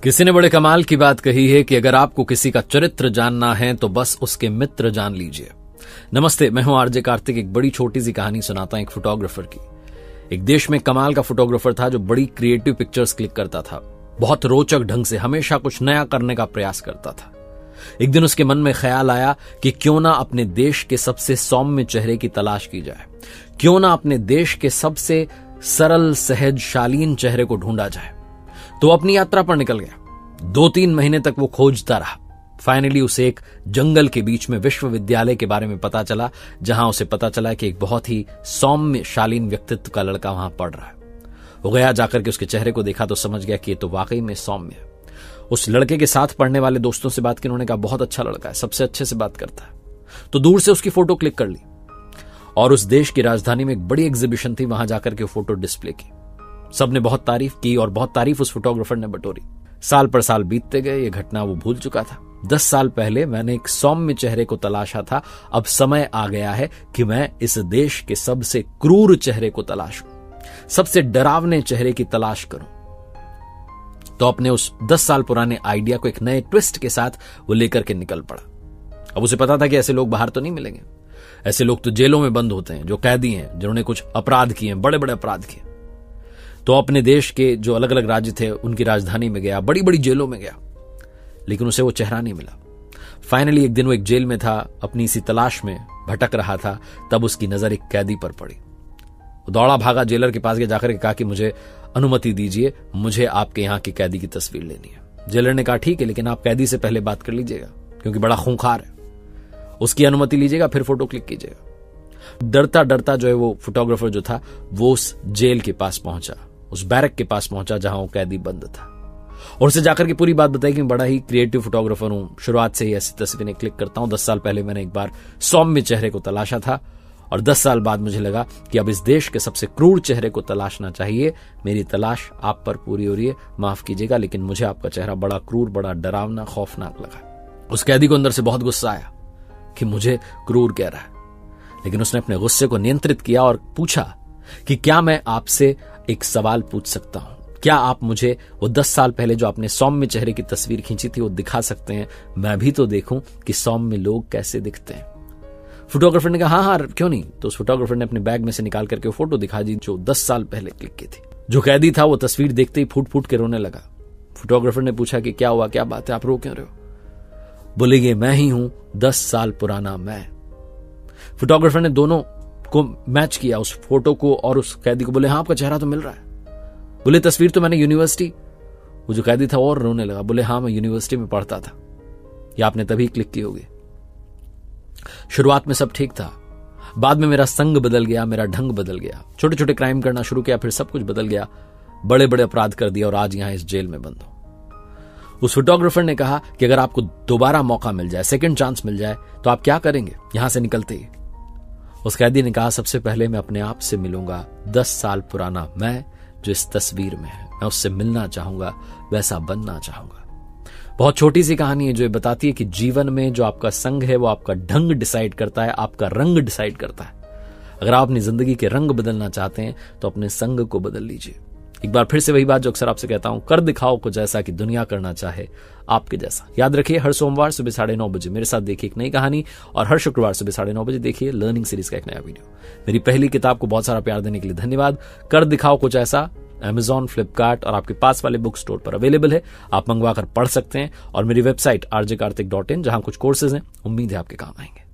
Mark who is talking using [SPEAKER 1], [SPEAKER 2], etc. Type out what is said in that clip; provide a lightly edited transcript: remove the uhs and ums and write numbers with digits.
[SPEAKER 1] किसी ने बड़े कमाल की बात कही है कि अगर आपको किसी का चरित्र जानना है तो बस उसके मित्र जान लीजिए। नमस्ते, मैं हूं आरजे कार्तिक। एक बड़ी छोटी सी कहानी सुनाता हूं एक फोटोग्राफर की। एक देश में कमाल का फोटोग्राफर था जो बड़ी क्रिएटिव पिक्चर्स क्लिक करता था, बहुत रोचक ढंग से हमेशा कुछ नया करने का प्रयास करता था। एक दिन उसके मन में ख्याल आया कि क्यों ना अपने देश के सबसे सौम्य चेहरे की तलाश की जाए, क्यों ना अपने देश के सबसे सरल सहज शालीन चेहरे को ढूंढा जाए। तो अपनी यात्रा पर निकल गया। 2-3 महीने तक वो खोजता रहा। फाइनली उसे एक जंगल के बीच में विश्वविद्यालय के बारे में पता चला, जहां उसे पता चला कि एक बहुत ही सौम्य शालीन व्यक्तित्व का लड़का वहां पढ़ रहा है। वो गया, जाकर के उसके चेहरे को देखा तो समझ गया कि ये तो वाकई में सौम्य है। उस लड़के के साथ पढ़ने वाले दोस्तों से बात की, उन्होंने कहा बहुत अच्छा लड़का है, सबसे अच्छे से बात करता है। तो दूर से उसकी फोटो क्लिक कर ली और उस देश की राजधानी में एक बड़ी एग्जीबिशन थी, वहां जाकर के फोटो डिस्प्ले की। सबने बहुत तारीफ की और बहुत तारीफ उस फोटोग्राफर ने बटोरी। साल पर साल बीतते गए, ये घटना वो भूल चुका था। 10 साल पहले मैंने एक सौम्य चेहरे को तलाशा था, अब समय आ गया है कि मैं इस देश के सबसे क्रूर चेहरे को तलाशूं, सबसे डरावने चेहरे की तलाश करूं। तो अपने उस 10 साल पुराने आइडिया को एक नए ट्विस्ट के साथ वो लेकर के निकल पड़ा। अब उसे पता था कि ऐसे लोग बाहर तो नहीं मिलेंगे। ऐसे लोग तो जेलों में बंद होते हैं, जो कैदी हैं, जिन्होंने कुछ अपराध किए हैं, बड़े बड़े अपराध किए। तो अपने देश के जो अलग अलग राज्य थे उनकी राजधानी में गया, बड़ी बड़ी जेलों में गया, लेकिन उसे वो चेहरा नहीं मिला। फाइनली एक दिन वो एक जेल में था, अपनी इसी तलाश में भटक रहा था, तब उसकी नजर एक कैदी पर पड़ी। वो दौड़ा भागा जेलर के पास गया, जाकर के कहा कि मुझे अनुमति दीजिए, मुझे आपके यहाँ के कैदी की तस्वीर लेनी है। जेलर ने कहा ठीक है, लेकिन आप कैदी से पहले बात कर लीजिएगा, क्योंकि बड़ा खूंखार है। उसकी अनुमति लीजिएगा, फिर फोटो क्लिक कीजिएगा। डरता डरता जो है वो फोटोग्राफर जो था वो उस जेल के पास पहुंचा, उस बैरक के पास पहुंचा जहां वो कैदी बंद था, और उसे जाकर के पूरी बात बताई कि मैं बड़ा ही क्रिएटिव फोटोग्राफर हूं, शुरुआत से ही ऐसी तस्वीरें क्लिक करता हूं। 10 साल पहले मैंने एक बार सौम्य चेहरे को तलाशा था और 10 साल बाद मुझे लगा कि अब इस देश के सबसे क्रूर चेहरे को तलाशना चाहिए। मेरी तलाश आप पर पूरी हो रही है, माफ कीजिएगा, लेकिन मुझे आपका चेहरा बड़ा क्रूर, बड़ा डरावना, खौफनाक लगा। उस कैदी को अंदर से बहुत गुस्सा आया कि मुझे क्रूर कह रहा है, लेकिन उसने अपने गुस्से को नियंत्रित किया और पूछा कि क्या मैं आपसे एक सवाल पूछ सकता हूं? क्या आप मुझे वो 10 साल पहले जो आपने सौम्य चेहरे की तस्वीर खींची थी वो दिखा सकते हैं? मैं भी तो देखूं कि सौम्य लोग कैसे दिखते हैं। फोटोग्राफर ने कहा हाँ, क्यों नहीं। तो उस फोटोग्राफर ने अपने बैग में से निकाल करके वो फोटो दिखा दी जो 10 साल पहले क्लिक की थी। जो कैदी था वो तस्वीर देखते ही फूट फूट के रोने लगा। फोटोग्राफर ने पूछा कि क्या हुआ, क्या बात है, आप रो क्यों रहे हो? बोले ये मैं ही हूं, 10 साल पुराना मैं। फोटोग्राफर ने दोनों को मैच किया, उस फोटो को और उस कैदी को। बोले हाँ, आपका चेहरा तो मिल रहा है। बोले तस्वीर तो मैंने यूनिवर्सिटी, वो जो कैदी था और रोने लगा। बोले हाँ, मैं यूनिवर्सिटी में पढ़ता था, या आपने तभी क्लिक की होगी। शुरुआत में सब ठीक था, बाद में मेरा संग बदल गया, मेरा ढंग बदल गया, छोटे छोटे क्राइम करना शुरू किया, फिर सब कुछ बदल गया, बड़े बड़े अपराध कर दिया और आज यहां इस जेल में बंद हूं। उस फोटोग्राफर ने कहा कि अगर आपको दोबारा मौका मिल जाए, सेकंड चांस मिल जाए, तो आप क्या करेंगे यहां से निकलते ही? उस कैदी ने कहा सबसे पहले मैं अपने आप से मिलूंगा, 10 साल पुराना मैं जो इस तस्वीर में है, मैं उससे मिलना चाहूंगा, वैसा बनना चाहूंगा। बहुत छोटी सी कहानी है जो ये बताती है कि जीवन में जो आपका संग है वो आपका ढंग डिसाइड करता है, आपका रंग डिसाइड करता है। अगर आप अपनी जिंदगी के रंग बदलना चाहते हैं तो अपने संग को बदल लीजिए। एक बार फिर से वही बात जो अक्सर आपसे कहता हूं, कर दिखाओ कुछ ऐसा कि दुनिया करना चाहे आपके जैसा। याद रखिए, हर सोमवार सुबह 9:30 बजे मेरे साथ देखिए एक नई कहानी, और हर शुक्रवार सुबह 9:30 बजे देखिए लर्निंग सीरीज का एक नया वीडियो। मेरी पहली किताब को बहुत सारा प्यार देने के लिए धन्यवाद। कर दिखाओ कुछ ऐसा Amazon, फ्लिपकार्ट और आपके पास वाले बुक स्टोर पर अवेलेबल है, आप मंगवा कर पढ़ सकते हैं। और मेरी वेबसाइट rjkartik.in, जहां कुछ कोर्सेज हैं, उम्मीद है आपके काम आएंगे।